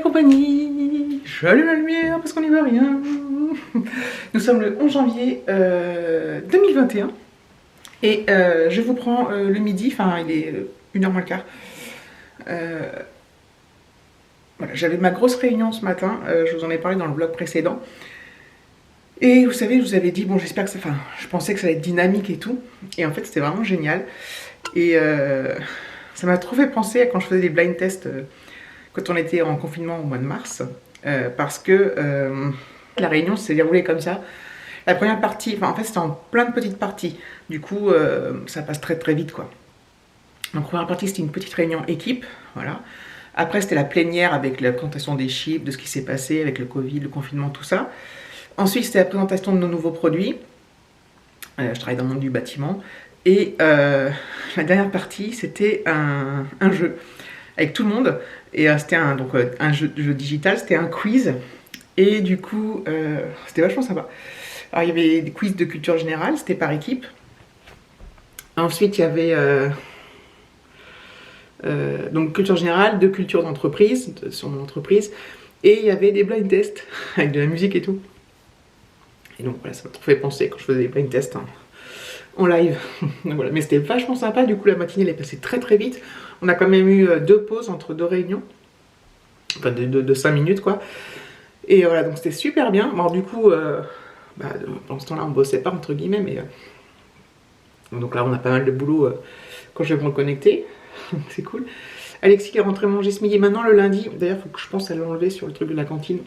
compagnie, j'allume la lumière parce qu'on n'y voit rien. Nous sommes le 11 janvier 2021 et je vous prends le midi, enfin il est 1h moins le quart. Voilà, j'avais ma grosse réunion ce matin, je vous en ai parlé dans le vlog précédent. Et vous savez, je vous avais dit, bon j'espère que ça... Enfin, je pensais que ça allait être dynamique et tout. Et en fait c'était vraiment génial. Et ça m'a trop fait penser à quand je faisais des blind tests quand on était en confinement au mois de mars. Parce que la réunion s'est déroulée comme ça. La première partie, enfin en fait c'était en plein de petites parties. Du coup ça passe très très vite quoi. Donc la première partie c'était une petite réunion équipe, voilà. Après c'était la plénière avec la présentation des chiffres, de ce qui s'est passé avec le Covid, le confinement, tout ça. Ensuite c'était la présentation de nos nouveaux produits. Je travaille dans le monde du bâtiment. Et la dernière partie c'était un jeu avec tout le monde. Et c'était un jeu digital, c'était un quiz. Et du coup, c'était vachement sympa. Alors, il y avait des quiz de culture générale, c'était par équipe. Ensuite, il y avait donc culture générale, de culture d'entreprise, sur mon entreprise. Et il y avait des blind tests, avec de la musique et tout. Et donc, voilà, ça m'a trop fait penser quand je faisais des blind tests en live. Donc, voilà. Mais c'était vachement sympa, du coup, la matinée, elle est passée très très vite. On a quand même eu 2 pauses entre 2 réunions. Enfin, de 5 minutes, quoi. Et voilà, donc c'était super bien. Bon, du coup, pendant ce temps-là, on bossait pas, entre guillemets, mais... donc là, on a pas mal de boulot quand je vais me reconnecter. C'est cool. Alexis qui est rentré manger ce midi. Maintenant, le lundi, d'ailleurs, il faut que je pense à l'enlever sur le truc de la cantine.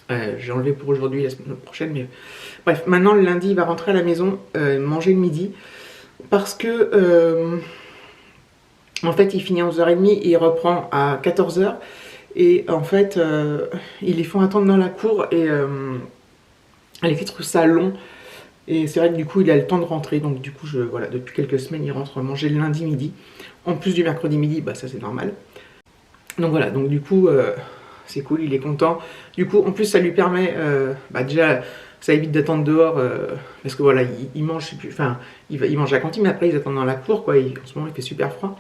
J'ai enlevé pour aujourd'hui, la semaine prochaine, mais... Bref, maintenant, le lundi, il va rentrer à la maison, manger le midi. Parce que... en fait, il finit à 11h30 et il reprend à 14h. Et en fait, ils les font attendre dans la cour et Alexis trouve ça long. Et c'est vrai que du coup, il a le temps de rentrer. Donc du coup, voilà, depuis quelques semaines, il rentre manger le lundi midi. En plus du mercredi midi, bah ça c'est normal. Donc voilà, donc du coup, c'est cool, il est content. Du coup, en plus, ça lui permet, déjà, ça évite d'attendre dehors. Parce que voilà, il mange, je sais plus, enfin, il mange à la cantine, mais après, ils attendent dans la cour, quoi. En ce moment, il fait super froid.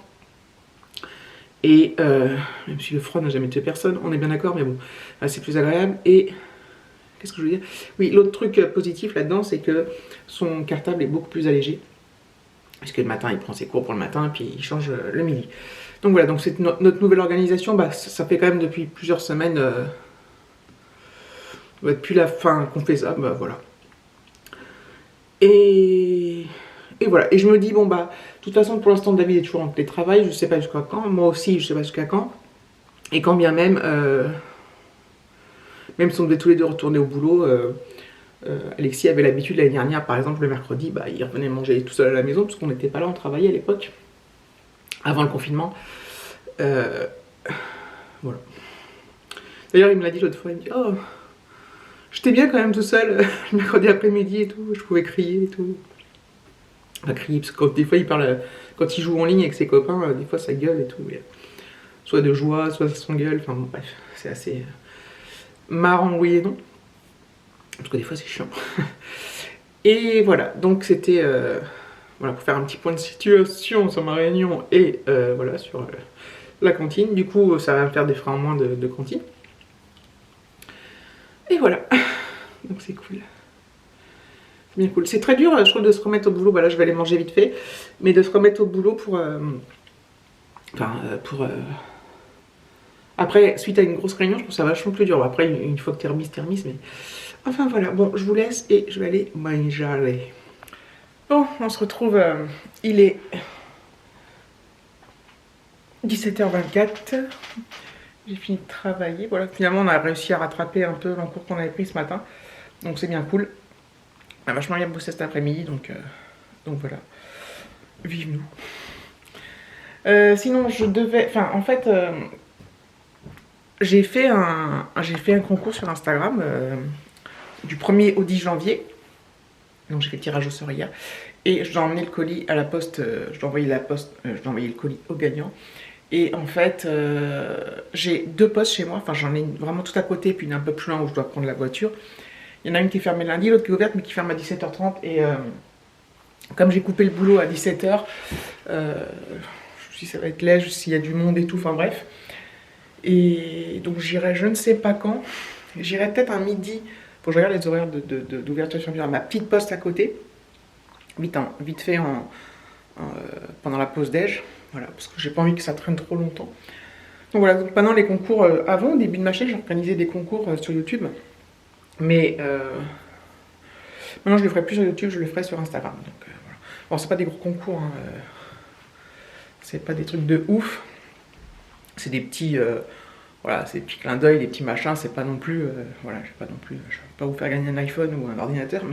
Et même si le froid n'a jamais tué personne, on est bien d'accord, mais bon, c'est plus agréable. Et qu'est-ce que je veux dire? Oui, l'autre truc positif là-dedans, c'est que son cartable est beaucoup plus allégé. Parce que le matin, il prend ses cours pour le matin, puis il change le midi. Donc voilà, donc c'est notre nouvelle organisation, ça fait quand même depuis plusieurs semaines, depuis la fin qu'on fait ça, voilà. Et voilà, et je me dis, bon de toute façon, pour l'instant, David est toujours en télétravail, je sais pas jusqu'à quand, moi aussi, je sais pas jusqu'à quand. Et quand bien même, même si on devait tous les deux retourner au boulot, Alexis avait l'habitude l'année dernière, par exemple, le mercredi, il revenait manger tout seul à la maison, parce qu'on n'était pas là, on travaillait à l'époque, avant le confinement. Voilà. D'ailleurs, il me l'a dit l'autre fois, il me dit, oh, j'étais bien quand même tout seul, le mercredi après-midi et tout, je pouvais crier et tout. Pas crier, parce que des fois, quand il joue en ligne avec ses copains, des fois, ça gueule et tout. Soit de joie, soit ça s'engueule, enfin bon, bref, c'est assez marrant, oui et non. En tout cas, des fois, c'est chiant. Et voilà, donc c'était voilà, pour faire un petit point de situation sur ma réunion et voilà, sur la cantine. Du coup, ça va me faire des frais en moins de cantine. Et voilà, donc c'est cool. C'est bien cool. C'est très dur, je trouve, de se remettre au boulot. Voilà, je vais aller manger vite fait, mais de se remettre au boulot pour... Après, suite à une grosse réunion, je trouve ça vachement plus dur. Après, une fois que t'es remise, mais... Enfin voilà, bon, je vous laisse et je vais aller manger. Bon, on se retrouve, il est 17h24. J'ai fini de travailler. Voilà, finalement, on a réussi à rattraper un peu l'encours qu'on avait pris ce matin. Donc c'est bien cool. On a vachement bien bossé cet après-midi, donc voilà. Vive nous. Sinon, je devais... Enfin, en fait... j'ai fait un concours sur Instagram du 1er au 10 janvier. Donc j'ai fait le tirage au sort hier. Et je dois emmener le colis à la poste. Je dois envoyer le colis au gagnant. Et en fait, j'ai 2 postes chez moi. Enfin, j'en ai vraiment tout à côté, puis une un peu plus loin où je dois prendre la voiture. Il y en a une qui est fermée lundi, l'autre qui est ouverte, mais qui ferme à 17h30. Et comme j'ai coupé le boulot à 17h, je me suis dit ça va être léger s'il y a du monde et tout. Enfin bref. Et donc j'irai je ne sais pas quand. J'irai peut-être un midi. Faut que je regarde les horaires d'ouverture sur ma petite poste à côté. Vite fait pendant la pause déj. Voilà, parce que j'ai pas envie que ça traîne trop longtemps. Donc voilà, donc pendant les concours, avant, au début de ma chaîne, j'organisais des concours sur YouTube. Mais maintenant je le ferai plus sur YouTube, je le ferai sur Instagram. Donc voilà. Bon, c'est pas des gros concours, hein, c'est pas des trucs de ouf. C'est des petits, voilà, c'est des petits clins d'œil, des petits machins. C'est pas non plus, voilà, je vais pas vous faire gagner un iPhone ou un ordinateur,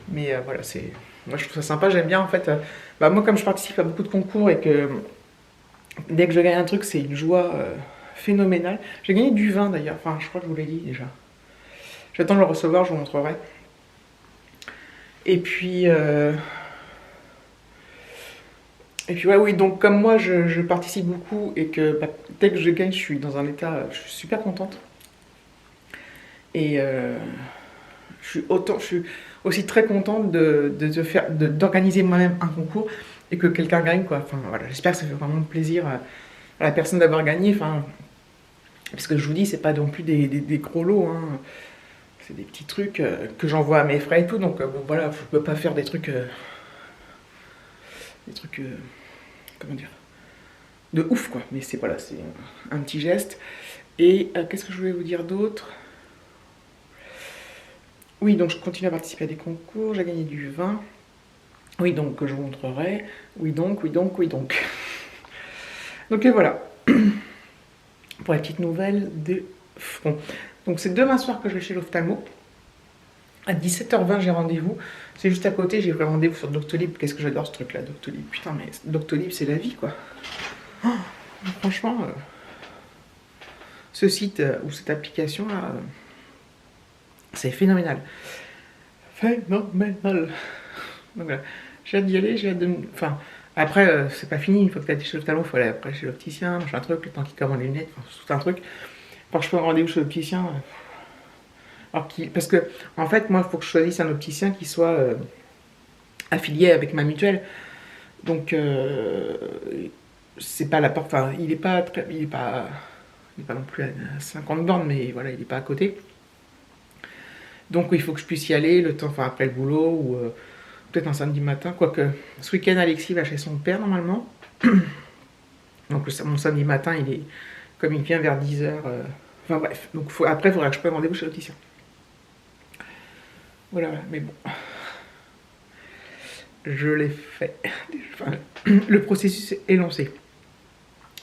mais voilà, c'est, moi je trouve ça sympa, j'aime bien en fait. Bah, moi comme je participe à beaucoup de concours et que dès que je gagne un truc, c'est une joie phénoménale. J'ai gagné du vin d'ailleurs, enfin je crois que je vous l'ai dit déjà. J'attends de le recevoir, je vous montrerai. Et puis ouais, oui, donc comme moi je participe beaucoup et que bah, dès que je gagne, je suis dans un état, je suis super contente. Et je suis aussi très contente d'organiser moi-même un concours et que quelqu'un gagne, quoi. Enfin voilà, j'espère que ça fait vraiment plaisir à la personne d'avoir gagné. Enfin, parce que je vous dis, c'est pas non plus des gros lots, hein. C'est des petits trucs que j'envoie à mes frères et tout, donc bon voilà, je peux pas faire des trucs comment dire, de ouf quoi, mais c'est voilà, c'est un petit geste. Et qu'est-ce que je voulais vous dire d'autre? Oui, donc je continue à participer à des concours, j'ai gagné du vin. Oui, donc je vous montrerai. Oui donc. Donc et voilà, pour la petite nouvelle de front. Donc c'est demain soir que je vais chez l'ophtalmo. À 17h20 j'ai rendez-vous. C'est juste à côté, j'ai pris rendez-vous sur Doctolib. Qu'est-ce que j'adore ce truc là, Doctolib. Putain mais Doctolib c'est la vie quoi. Oh, franchement, ce site ou cette application là, c'est phénoménal. Phénoménal. Donc voilà, j'ai hâte d'y aller, j'ai hâte de... Enfin, après c'est pas fini, une fois que t'as été chez l'ophtalmo, il faut aller après chez l'opticien, machin truc, le temps qu'il commande les lunettes, enfin, c'est tout un truc. Quand je prends rendez-vous chez l'opticien... parce que, en fait, moi, il faut que je choisisse un opticien qui soit affilié avec ma mutuelle. Donc, c'est pas la porte. Enfin, il est pas non plus à 50 bornes, mais voilà, il est pas à côté. Donc, il faut que je puisse y aller le temps, enfin, après le boulot, ou peut-être un samedi matin. Quoique, ce week-end, Alexis va chez son père, normalement. Donc, mon samedi matin, comme il vient vers 10h. Enfin, bref. Donc, après, il faudra que je prenne rendez-vous chez l'opticien. Voilà, mais bon. Je l'ai fait. Enfin, le processus est lancé.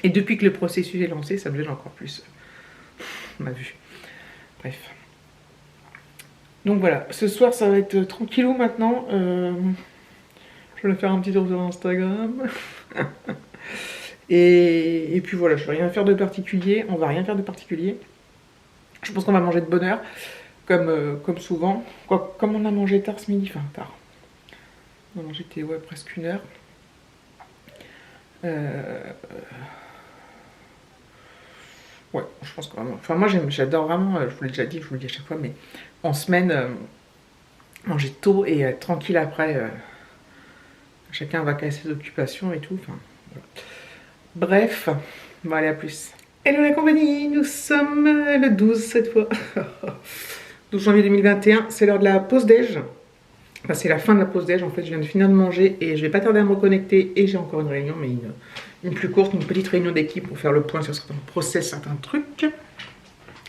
Et depuis que le processus est lancé, ça me gêne encore plus ma vue. Bref. Donc voilà, ce soir ça va être tranquillou maintenant. Je vais faire un petit tour sur Instagram. Et puis voilà, je vais rien faire de particulier. On va rien faire de particulier. Je pense qu'on va manger de bonne heure. Comme souvent. Comme on a mangé tard ce midi, enfin tard. On a mangé presque 1 heure. Ouais, je pense que vraiment. Enfin, moi j'adore vraiment, je vous l'ai déjà dit, je vous le dis à chaque fois, mais en semaine, manger tôt et tranquille après. Chacun va casser ses occupations et tout. Enfin, voilà. Bref, bon, allez, à plus. Hello la compagnie, nous sommes le 12 cette fois. 12 janvier 2021, c'est l'heure de la pause déj. Enfin, c'est la fin de la pause déj, en fait, je viens de finir de manger et je vais pas tarder à me reconnecter. Et j'ai encore une réunion, mais une plus courte, une petite réunion d'équipe pour faire le point sur certains process, certains trucs.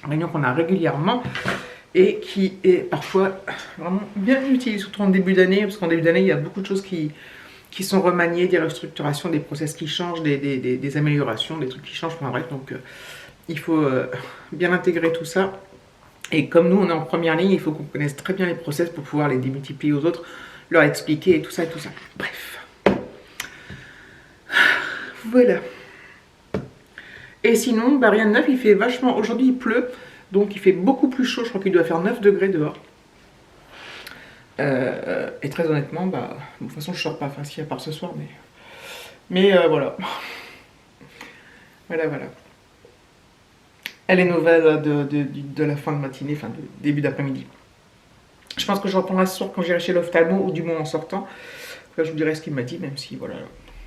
Une réunion qu'on a régulièrement et qui est parfois vraiment bien utile, surtout en début d'année, parce qu'en début d'année, il y a beaucoup de choses qui sont remaniées, des restructurations, des process qui changent, des améliorations, des trucs qui changent, enfin bref, donc il faut bien intégrer tout ça. Et comme nous, on est en première ligne, il faut qu'on connaisse très bien les process pour pouvoir les démultiplier aux autres, leur expliquer et tout ça et tout ça. Bref. Voilà. Et sinon, bah, rien de neuf, il fait vachement... Aujourd'hui, il pleut, donc il fait beaucoup plus chaud. Je crois qu'il doit faire 9 degrés dehors. Et très honnêtement, bah, de toute façon, je sors pas, enfin, si, à part ce soir, mais voilà. Voilà. Elle est nouvelle de la fin de matinée, enfin, de début d'après-midi. Je pense que je reprendrai ce soir quand j'irai chez l'ophtalmo, ou du moins en sortant. Là, je vous dirai ce qu'il m'a dit, même si, voilà,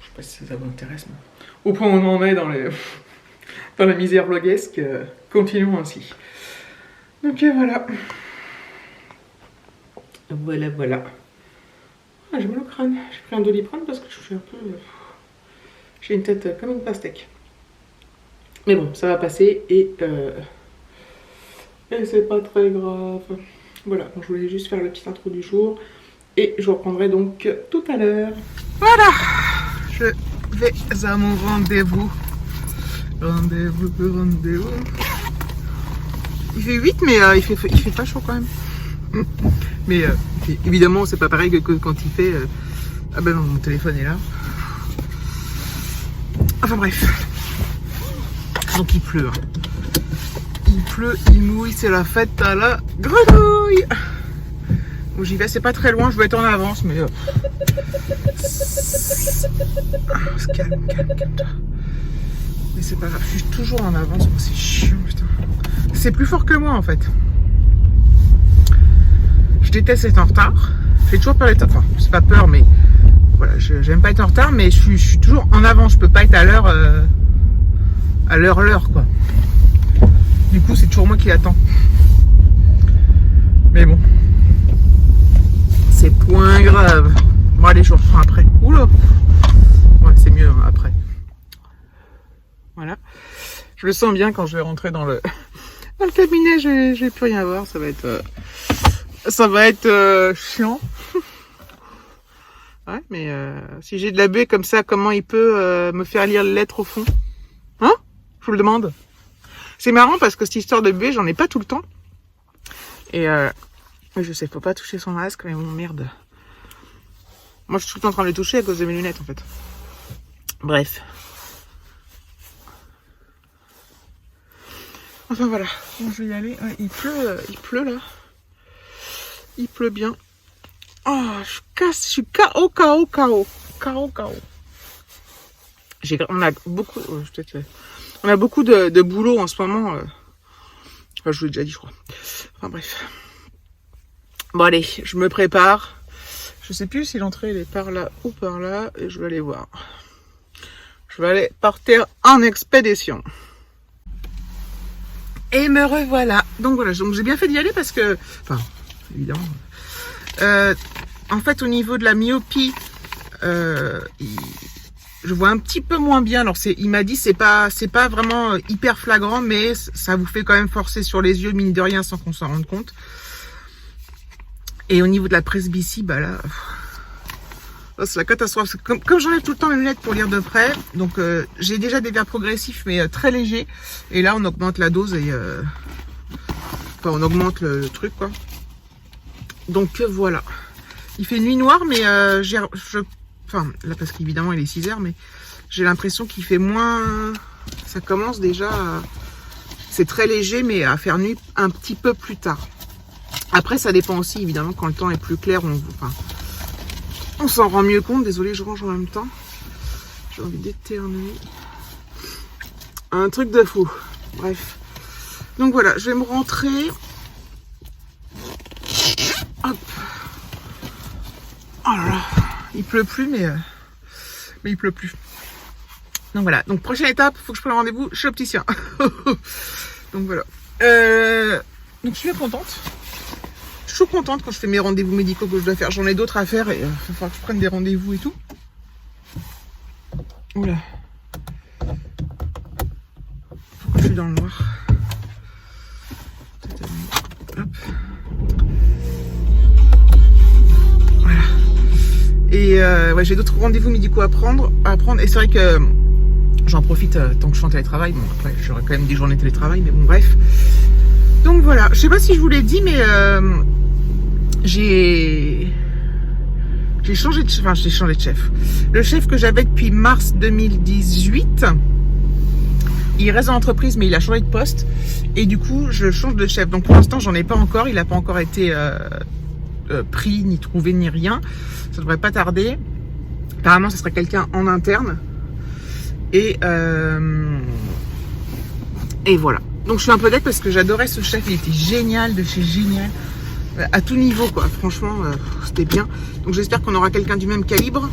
je sais pas si ça vous intéresse, mais au point où on en est dans les... dans la misère vloguesque, continuons ainsi. Donc voilà. Voilà. Ah, j'ai mal au crâne. J'ai pris un Doliprane parce que je suis un peu... j'ai une tête comme une pastèque. Mais bon, ça va passer et c'est pas très grave. Voilà, donc je voulais juste faire la petite intro du jour. Et je reprendrai donc tout à l'heure. Voilà, je vais à mon rendez-vous. Rendez-vous. Il fait 8, mais il fait pas chaud quand même. Mais évidemment, c'est pas pareil que quand il fait... Ah ben non, mon téléphone est là. Enfin bref. Donc il pleut. Il pleut, il mouille, c'est la fête à la grenouille. Bon, j'y vais, c'est pas très loin, je vais être en avance, mais... calme. Mais c'est pas grave, je suis toujours en avance, c'est chiant, putain. C'est plus fort que moi, en fait. Je déteste être en retard. J'ai toujours peur d'être... Enfin, c'est pas peur, mais... Voilà, j'aime pas être en retard, mais je suis toujours en avance. Je peux pas être à l'heure... à l'heure, quoi. Du coup, c'est toujours moi qui attends. Mais bon. C'est point grave. Bon, allez, je reprends après. Oula! Ouais, c'est mieux hein, après. Voilà. Je le sens bien quand je vais rentrer dans le cabinet. Je vais plus rien voir. Ça va être chiant. Ouais, mais si j'ai de la buée comme ça, comment il peut me faire lire les lettres au fond? Hein? Je vous le demande. C'est marrant parce que cette histoire de buée, j'en ai pas tout le temps. Et je sais, faut pas toucher son masque, mais bon, merde. Moi, je suis tout le temps en train de le toucher à cause de mes lunettes, en fait. Bref. Enfin, voilà. Bon, je vais y aller. Ouais, il pleut, là. Il pleut bien. Oh, je suis KO. On a beaucoup... on a beaucoup de boulot en ce moment. Enfin, je vous l'ai déjà dit, je crois. Enfin, bref. Bon, allez, je me prépare. Je sais plus si l'entrée elle est par là ou par là. Et je vais aller voir. Je vais aller partir en expédition. Et me revoilà. Donc voilà, donc j'ai bien fait d'y aller parce que... Enfin, évidemment... en fait, au niveau de la myopie, je vois un petit peu moins bien. Alors, il m'a dit c'est pas vraiment hyper flagrant, mais ça vous fait quand même forcer sur les yeux, mine de rien, sans qu'on s'en rende compte. Et au niveau de la presbytie, bah là, c'est la catastrophe. Comme j'enlève tout le temps mes lunettes pour lire de près, donc j'ai déjà des verres progressifs, mais très légers. Et là, on augmente la dose et enfin, on augmente le truc, quoi. Donc voilà. Il fait nuit noire, mais enfin, là, parce qu'évidemment, il est 6 heures, mais j'ai l'impression qu'il fait moins... Ça commence déjà... C'est très léger, mais à faire nuit un petit peu plus tard. Après, ça dépend aussi, évidemment, quand le temps est plus clair, on s'en rend mieux compte. Désolée, je range en même temps. J'ai envie d'éternuer. Un truc de fou. Bref. Donc voilà, je vais me rentrer. Hop. Oh là là. Il pleut plus, mais il pleut plus. Donc voilà. Donc prochaine étape, il faut que je prenne rendez-vous chez l'opticien. Donc voilà. Donc je suis bien contente. Je suis contente quand je fais mes rendez-vous médicaux que je dois faire. J'en ai d'autres à faire et il va falloir que je prenne des rendez-vous et tout. Oula. Je suis dans le noir. Hop. Voilà. Et ouais, j'ai d'autres rendez-vous médicaux à prendre. Et c'est vrai que j'en profite tant que je suis en télétravail. Bon, après, j'aurai quand même des journées de télétravail, mais bon, bref. Donc voilà. Je sais pas si je vous l'ai dit, mais j'ai changé de chef. Le chef que j'avais depuis mars 2018, il reste dans l'entreprise, mais il a changé de poste. Et du coup, je change de chef. Donc pour l'instant, j'en ai pas encore. Il n'a pas encore été pris, ni trouvé, ni rien. Ça devrait pas tarder. Apparemment, ce serait quelqu'un en interne. Et voilà. Donc je suis un peu deck parce que j'adorais ce chef. Il était génial, de chez génial. À tout niveau, quoi. Franchement, c'était bien. Donc j'espère qu'on aura quelqu'un du même calibre.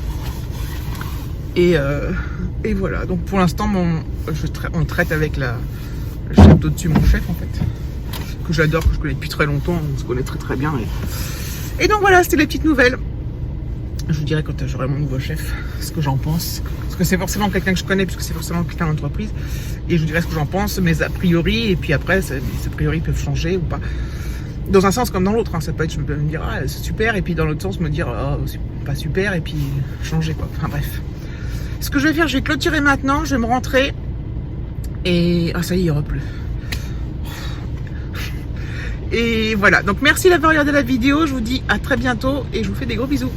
Et voilà, donc pour l'instant, on traite avec le chef d'au-dessus, mon chef en fait, que j'adore, que je connais depuis très longtemps, on se connaît très très bien. Et donc voilà, c'était les petites nouvelles. Je vous dirai quand j'aurai mon nouveau chef ce que j'en pense. Parce que c'est forcément quelqu'un que je connais, puisque c'est forcément quelqu'un d'entreprise. Et je vous dirai ce que j'en pense, mes a priori. Et puis après, ces a priori peuvent changer ou pas. Dans un sens comme dans l'autre. Hein. Ça peut être, je peux me dire, ah, c'est super. Et puis dans l'autre sens, me dire, oh, c'est pas super. Et puis changer quoi. Enfin bref. Ce que je vais faire, je vais clôturer maintenant. Je vais me rentrer. Et ah, ça y est, il repleut. Et voilà. Donc merci d'avoir regardé la vidéo. Je vous dis à très bientôt. Et je vous fais des gros bisous.